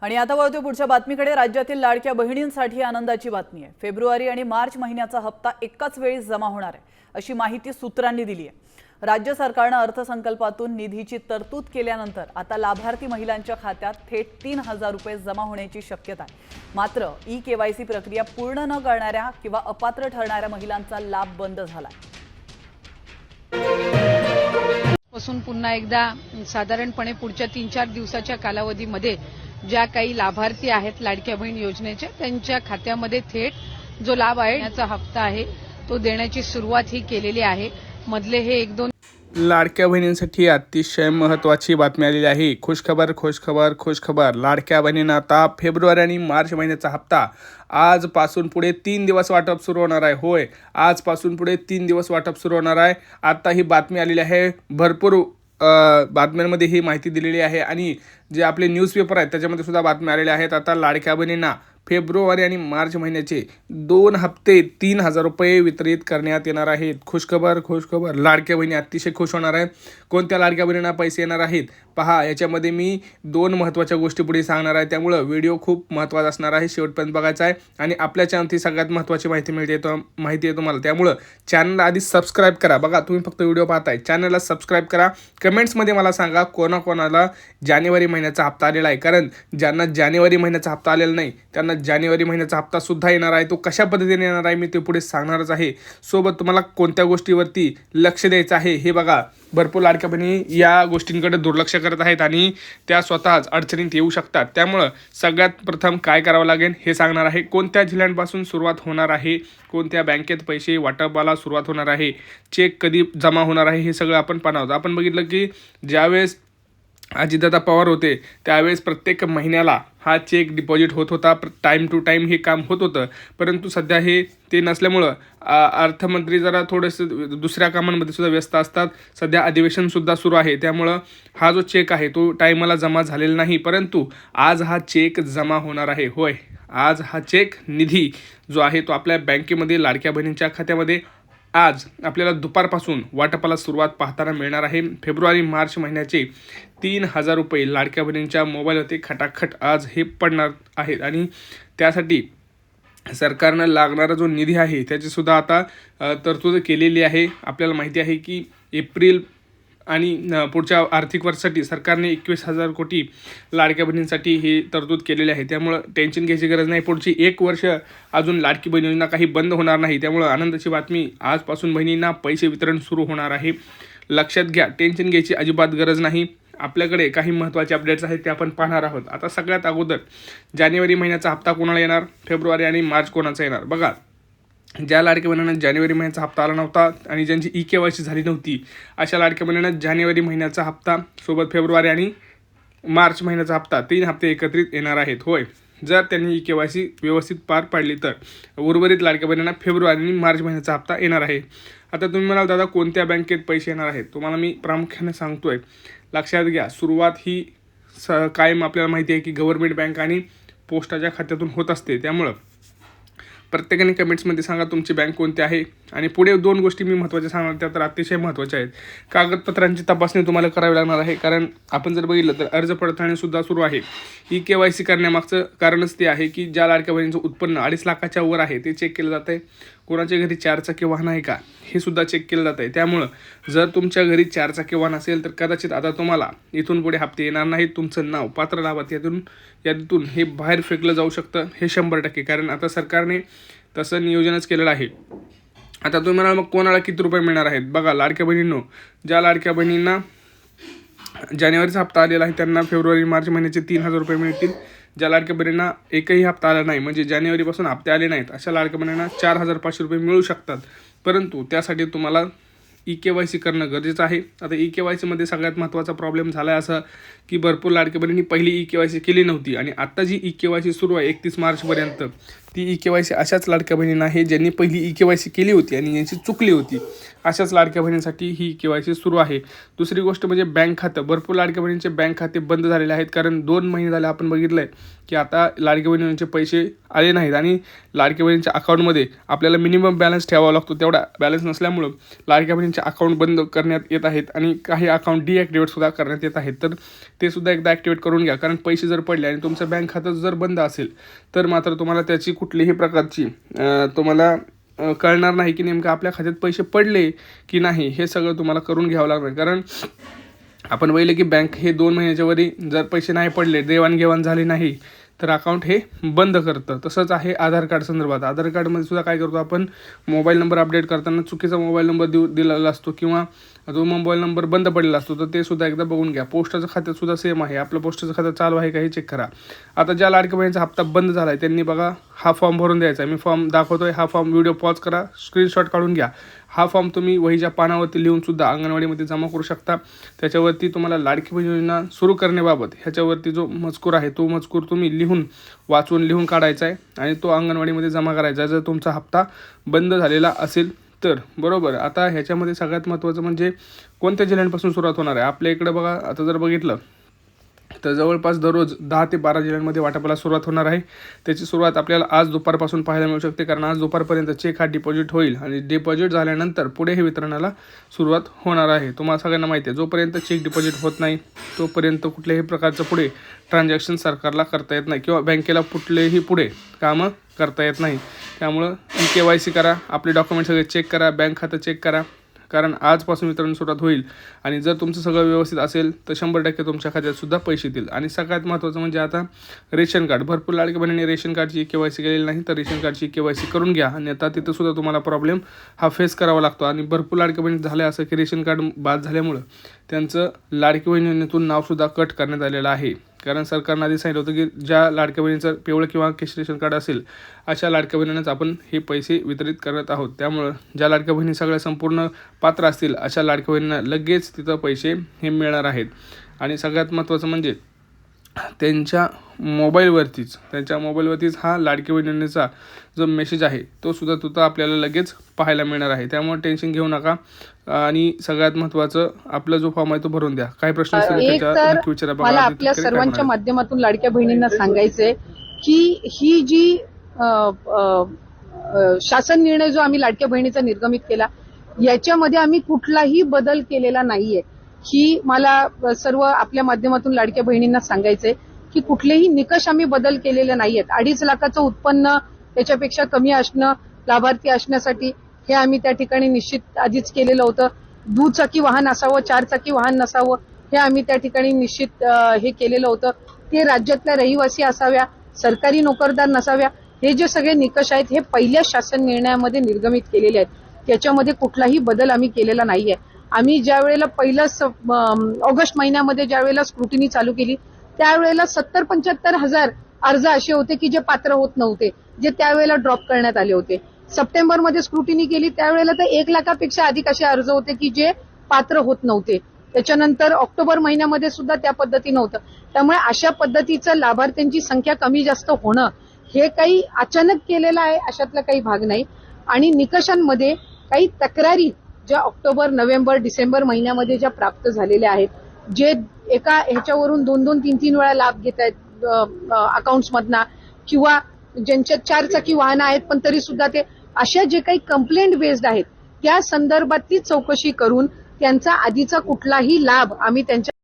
आणि आता वळतो पुढच्या बातमीकडे। राज्यातील लाडक्या बहिणींसाठी आनंदाची बातमी आहे। फेब्रुवारी आणि मार्च महिन्याचा हप्ता एकाच वेळी जमा होणार आहे, अशी माहिती सूत्रांनी दिली आहे। राज्य सरकारने अर्थसंकल्पातून निधीची तरतूद केल्यानंतर आता लाभार्थी महिलांच्या खात्यात थेट 3000 रुपये जमा होण्याची शक्यता आहे। मात्र ई-केवायसी प्रक्रिया पूर्ण न करणाऱ्या किंवा अपात्र ठरणाऱ्या महिलांचा लाभ बंद झाला आहे। पासून पुन्हा एकदा साधारणपणे पुढच्या 3-4 दिवसाच्या कालावधीमध्ये ज्या काही लाभार्थी आहेत लाडक्या बहीण योजनेच्या त्यांच्या खात्यामध्ये थेट जो लाभ आहे याचा हप्ता आहे तो देण्याची सुरुवात ही केलेली आहे। मधले हे 1-2 लाडक्या बहिणींसाठी अतिशय महत्त्वाची बातमी आलेली आहे। खुशखबर। लाडक्या बहिणींना आता फेब्रुवारी आणि मार्च महिन्याचा हप्ता आजपासून पुढे 3 दिवस वाटप सुरू होणार आहे। होय, आजपासून पुढे 3 दिवस वाटप सुरू होणार आहे। आता ही बातमी आलेली आहे। भरपूर बातम्यांमध्ये ही माहिती दिलेली आहे आणि जे आपले न्यूजपेपर आहेत त्याच्यामध्ये सुद्धा बातम्या आलेल्या आहेत। आता लाडक्या बहिणींना फेब्रुवारी आणि मार्च महिन्याचे 2 हप्ते 3000 रुपये वितरित करण्यात येणार आहेत। खुशखबर। लाडक्या बहिणी अतिशय खुश होणार आहेत। कोणत्या लाडक्या बहिणींना पैसे येणार आहेत पहा, याच्यामध्ये मी 2 महत्त्वाच्या गोष्टी पुढे सांगणार आहे, त्यामुळे व्हिडिओ खूप महत्त्वाचा असणार आहे, शेवटपर्यंत बघायचा आहे। आणि आपल्या चॅनलची सगळ्यात महत्त्वाची माहिती आहे तुम्हाला, त्यामुळे चॅनलला आधी सबस्क्राईब करा। बघा, तुम्ही फक्त व्हिडिओ पाहताय, चॅनलला सबस्क्राईब करा। कमेंट्समध्ये मला सांगा कोणाकोणाला जानेवारी महिन्याचा हप्ता आलेला आहे, कारण ज्यांना जानेवारी महिन्याचा हप्ता आलेला नाही त्यांना जानेवारी महिन्याचा हप्ता सुद्धा येणार आहे। तो कशा पद्धतीने येणार आहे मी ते पुढे सांगणारच आहे। सोबत तुम्हाला कोणत्या गोष्टीवरती लक्ष द्यायचं आहे हे बघा। भरपूर लाडक्या बहिणी या गोष्टींकडे दुर्लक्ष करत आहेत आणि त्या स्वतःच अडचणीत येऊ शकतात, त्यामुळं सगळ्यात प्रथम काय करावं लागेल हे सांगणार आहे। कोणत्या जिल्ह्यांपासून सुरुवात होणार आहे, कोणत्या बँकेत पैसे वाटपाला सुरुवात होणार आहे, चेक कधी जमा होणार आहे, हे सगळं आपण पाहणार आहोत। आपण बघितलं की ज्यावेळेस अजितदादा पवार होते त्यावेळेस प्रत्येक महिन्याला हा चेक डिपॉझिट होत होता, टाईम टू टाईम हे काम होत होतं। परंतु सध्या हे ते नसल्यामुळं अर्थमंत्री जरा थोडंसं दुसऱ्या कामांमध्ये सुद्धा व्यस्त असतात। सध्या अधिवेशनसुद्धा सुरू आहे, त्यामुळं हा जो चेक आहे तो टाईमाला जमा झालेला नाही, परंतु आज हा चेक जमा होणार आहे। होय, आज हा चेक निधी जो आहे तो आपल्या बँकेमध्ये लाडक्या बहिणींच्या खात्यामध्ये आज आपल्याला दुपारपासून वाटपाला सुरुवात पाहताना मिळणार आहे। फेब्रुवारी मार्च महिन्याचे 3000 रुपये लाडक्या बहिणींच्या मोबाईलवरती खटाखट आज हे पडणार आहेत आणि त्यासाठी सरकारनं लागणारा जो निधी आहे त्याचीसुद्धा आता तरतूद केलेली आहे। आपल्याला माहिती आहे की एप्रिल आणि पुढच्या आर्थिक वर्षासाठी सरकारने 21,000 कोटी लाडक्या बहिणींसाठी ही तरतूद केलेली आहे, त्यामुळं टेन्शन घ्यायची गरज नाही। पुढची 1 वर्ष अजून लाडकी बहिणींना काही बंद होणार नाही, त्यामुळं आनंदाची बातमी, आजपासून बहिणींना पैसे वितरण सुरू होणार आहे। लक्षात घ्या, टेन्शन घ्यायची अजिबात गरज नाही। आपल्याकडे काही महत्त्वाचे अपडेट्स आहेत ते आपण पाहणार आहोत। आता सगळ्यात अगोदर जानेवारी महिन्याचा हप्ता कोणाला येणार, फेब्रुवारी आणि मार्च कोणाचा येणार बघा। ज्या लाडक्या बहिणींना जानेवारी महिन्याचा हप्ता आला नव्हता आणि ज्यांची ई-केवायसी झाली नव्हती अशा लाडक्या बहिणींना जानेवारी महिन्याचा हप्ता सोबत फेब्रुवारी आणि मार्च महिन्याचा हप्ता 3 हप्ते एकत्रित येणार आहेत। होय, जर त्यांनी ई-केवायसी व्यवस्थित पार पाडली तर उर्वरित लाडक्या बहिणींना फेब्रुवारी आणि मार्च महिन्याचा हप्ता येणार आहे। आता तुम्ही म्हणाल दादा कोणत्या बँकेत पैसे येणार आहेत, तुम्हाला मी प्रामुख्याने सांगतोय, लक्षात घ्या। सुरुवात ही कायम आपल्याला माहिती आहे की गव्हर्नमेंट बँक आणि पोस्टाच्या खात्यातून होत असते, त्यामुळं प्रत्येकाने कमेंट्समध्ये सांगा तुमची बँक कोणती आहे। आणि पुढे 2 गोष्टी मी महत्त्वाच्या सांगणार, त्या तर अतिशय महत्त्वाच्या आहेत। कागदपत्रांची तपासणी तुम्हाला करावी लागणार आहे, कारण आपण जर बघितलं तर अर्ज पडताळणीसुद्धा सुरू आहे। ई-केवायसी करण्यामागचं कारणच ते आहे की ज्या लाडक्या बहिणींचं उत्पन्न 2.5 लाखाच्या वर आहे ते चेक केलं जातं आहे। कोणाच्या घरी 4 चाकी वाहन आहे का हे सुद्धा चेक केलं जातं आहे, त्यामुळं जर तुमच्या घरी 4 चाकी वाहन असेल तर कदाचित आता तुम्हाला इथून पुढे हप्ते येणार नाहीत। तुमचं नाव पात्र यादीतून हे बाहेर फेकलं जाऊ शकतं, हे 100%, कारण आता सरकारने तसं नियोजनच केलेलं आहे। आता तुम्ही म्हणाल मग कोणाला किती रुपये मिळणार आहेत, बघा लाडक्या बहिणींनो, ज्या लाडक्या बहिणींना जानेवारीचा हप्ता आलेला आहे त्यांना फेब्रुवारी मार्च महिन्याचे 3000 रुपये मिळतील। ज्या लाडक्या बहिणींना एकही हप्ता आला नाही, म्हणजे जानेवारीपासून हप्ते आले नाहीत, अशा लाडक्या बहिणींना 4500 रुपये मिळू शकतात, परंतु त्यासाठी तुम्हाला ई-केवायसी करणं गरजेचं आहे। आता ई-केवायसीमध्ये सगळ्यात महत्त्वाचा प्रॉब्लेम झाला आहे असा की भरपूर लाडक्या बहिणींनी पहिली ई-केवायसी केली नव्हती आणि आत्ता जी ई-केवायसी सुरू आहे 31 मार्चपर्यंत ती EKYC अशाच लाडक्या बहिणींना आहे ज्यांनी पहिली EKYC केली होती आणि यांची चुकली होती, अशाच लाडक्या बहिणींसाठी ही EKYC सुरू आहे. दुसरी गोष्ट म्हणजे बँक खातं. भरपूर लाडक्या बहिणींचे बँक खाते बंद झालेले आहेत, कारण 2 महिने झाले आपण बघितलं आहे की आता लाडक्या बहिणींचे पैसे आले नाहीत आणि लाडक्या बहिणींच्या अकाउंटमध्ये आपल्याला मिनिमम बॅलन्स ठेवावा लागतो. तेवढा बॅलन्स नसल्यामुळं लाडक्या बहिणींचे अकाउंट बंद करण्यात येत आहेत आणि काही अकाउंट डिॲक्टिवेटसुद्धा करण्यात येत आहेत. तर ते सुद्धा एकदा ॲक्टिवेट करून घ्या, कारण पैसे जर पडले आणि तुमचं बँक खातं जर बंद असेल तर मात्र तुम्हाला त्याची कुठलीही प्रकारची तुम्हाला कळणार नाही की नेमकं आपल्या खात्यात पैसे पडले की नाही. हे सगळं तुम्हाला करून घ्यावं लागणार, कारण आपण बघितलं की बँक हे 2 महिन्याच्या वरी जर पैसे नाही पडले, देवाणघेवाण झाली नाही, तर अकाउंट हे बंद करतं. तसंच आहे आधार कार्ड संदर्भात. आधार कार्डमध्ये सुद्धा काय करतो आपण, मोबाईल नंबर अपडेट करताना चुकीचा मोबाईल नंबर दिलेला असतो किंवा जो मोबाईल नंबर बंद पडलेला असतो, तर ते सुद्धा एकदा बघून घ्या. पोस्टाचं खात्यात सुद्धा सेम आहे. आपलं पोस्टाचं खातं चालू आहे का हे चेक करा. आता ज्या लाडक्या बहिणीचा हप्ता बंद झाला आहे त्यांनी बघा हा फॉर्म भरून द्यायचा आहे. मी फॉर्म दाखवतोय. हा फॉर्म व्हिडिओ पॉज करा, स्क्रीनशॉट काढून घ्या. हा फॉर्म तुम्ही वहीच्या पानावरती लिहून सुद्धा अंगणवाडीमध्ये जमा करू शकता. त्याच्यावरती तुम्हाला लाडकी बहीण योजना सुरू करण्याबाबत ह्याच्यावरती जो मजकूर आहे तो मजकूर तुम्ही लिहून काढायचा आहे आणि तो अंगणवाडीमध्ये जमा करायचा आहे जर तुमचा हप्ता बंद झालेला असेल तर. बरोबर. आता ह्याच्यामध्ये सगळ्यात महत्त्वाचं म्हणजे कोणत्या जिल्ह्यांपासून सुरुवात होणार आहे. आपल्या इकडं बघा, आता जर बघितलं तर जवळपास दररोज 10 ते 12 जिल्ह्यांमध्ये वाटपाला सुरुवात होणार आहे. त्याची सुरुवात आपल्याला आज दुपारपासून पाहायला मिळू शकते, कारण आज दुपारपर्यंत चेक हा डिपॉझिट होईल आणि डिपॉझिट झाल्यानंतर पुढे हे वितरणाला सुरुवात होणार आहे. तुम्हाला सगळ्यांना माहिती आहे, जोपर्यंत चेक डिपॉझिट होत नाही तोपर्यंत कुठल्याही प्रकारचं पुढे ट्रान्झॅक्शन सरकारला करता येत नाही किंवा बँकेला कुठलेही पुढे कामं करता येत नाही. त्यामुळं EKYC करा, आपले डॉक्युमेंट सगळे चेक करा, बँक खातं चेक करा, कारण आजपासून वितरण सुरुवात होईल आणि जर तुमचं सगळं व्यवस्थित असेल तर 100% तुमच्या खात्यात सुद्धा पैसे येतील. आणि सगळ्यात महत्त्वाचं म्हणजे आता रेशन कार्ड. भरपूर लाडक्या बहिणींनी रेशन कार्डची EKYC केलेली नाही, तर रेशन कार्डची EKYC करून घ्या. आणि आता तिथं सुद्धा तुम्हाला प्रॉब्लेम हा फेस करावा लागतो आणि भरपूर लाडक्या बहिणी झालं असं की रेशन कार्ड बाद झाल्यामुळं त्यांचं लाडकी बहीण योजनेतून नावसुद्धा कट करण्यात आलेलं आहे. कारण सरकारनं आधी सांगितलं होतं की ज्या लाडक्या बहिणीचं पिवळं किंवा केशरी रेशन कार्ड असेल अशा लाडक्या बहिणींनाच आपण हे पैसे वितरित करत आहोत. त्यामुळं ज्या लाडक्या बहिणी सगळ्या संपूर्ण पात्र असतील अशा लाडक्या बहिणींना लगेच तिथं पैसे हे मिळणार आहेत. आणि सगळ्यात महत्त्वाचं म्हणजे त्यांच्या मोबाईलवरतीच हा लाडकी बहीण योजनेचा जो मेसेज आहे तो सुद्धा तिथं आपल्याला लगेच पाहायला मिळणार आहे. त्यामुळे टेन्शन घेऊ नका आणि सगळ्यात महत्त्वाचं आपला जो फॉर्म आहे तो भरून द्या. काही प्रश्न असतील त्याच्या नक्की विचारा. मला आपल्या सर्वांच्या माध्यमातून लाडक्या बहिणींना सांगायचंय की ही जी शासन निर्णय जो आम्ही लाडक्या बहिणीचा निर्गमित केला याच्यामध्ये आम्ही कुठलाही बदल केलेला नाहीये. ही मला सर्व आपल्या माध्यमातून लाडक्या बहिणींना सांगायचंय की कुठलेही निकष आम्ही बदल केलेले नाहीयेत. 2.5 लाखाचं उत्पन्न त्याच्यापेक्षा कमी असणं लाभार्थी असण्यासाठी हे आम्ही त्या ठिकाणी निश्चित आधीच केलेलं होतं. दुचाकी वाहन असावं, 4 चाकी वाहन नसावं हे आम्ही त्या ठिकाणी निश्चित हे केलेलं होतं. ते राज्यातल्या रहिवासी असाव्या, सरकारी नोकरदार नसाव्या. हे जे सगळे निकष आहेत हे पहिल्या शासन निर्णयामध्ये निर्गमित केलेले आहेत. त्याच्यामध्ये कुठलाही बदल आम्ही केलेला नाहीये. आम्ही ज्या वेळेला ऑगस्ट महिन्यामध्ये ज्या वेळेला स्क्रुटिनी चालू केली त्यावेळेला 70-75 हजार अर्ज असे होते की जे पात्र होत नव्हते, जे त्यावेळेला ड्रॉप करण्यात आले होते. सप्टेंबरमध्ये स्क्रुटिनी केली त्यावेळेला तर 1 लाखापेक्षा अधिक असे अर्ज होते की जे पात्र होत नव्हते. त्याच्यानंतर ऑक्टोबर महिन्यामध्ये सुद्धा त्या पद्धतीनं होतं. त्यामुळे अशा पद्धतीचं लाभार्थ्यांची संख्या कमी जास्त होणं हे काही अचानक केलेलं आहे अशातला काही भाग नाही. आणि निकषांमध्ये काही तक्रारी ज्या ऑक्टोबर, नोव्हेंबर, डिसेंबर महिन्यामध्ये ज्या प्राप्त झालेल्या आहेत, जे एका ह्याच्यावरून 2-2, 3-3 वेळा लाभ घेत आहेत अकाउंट्समधना किंवा ज्यांच्या 4 चाकी वाहनं आहेत पण तरी सुद्धा ते अशा जे काही कंप्लेंट बेस्ड आहेत त्या संदर्भातली चौकशी करून त्यांचा आधीचा कुठलाही लाभ आम्ही त्यांच्या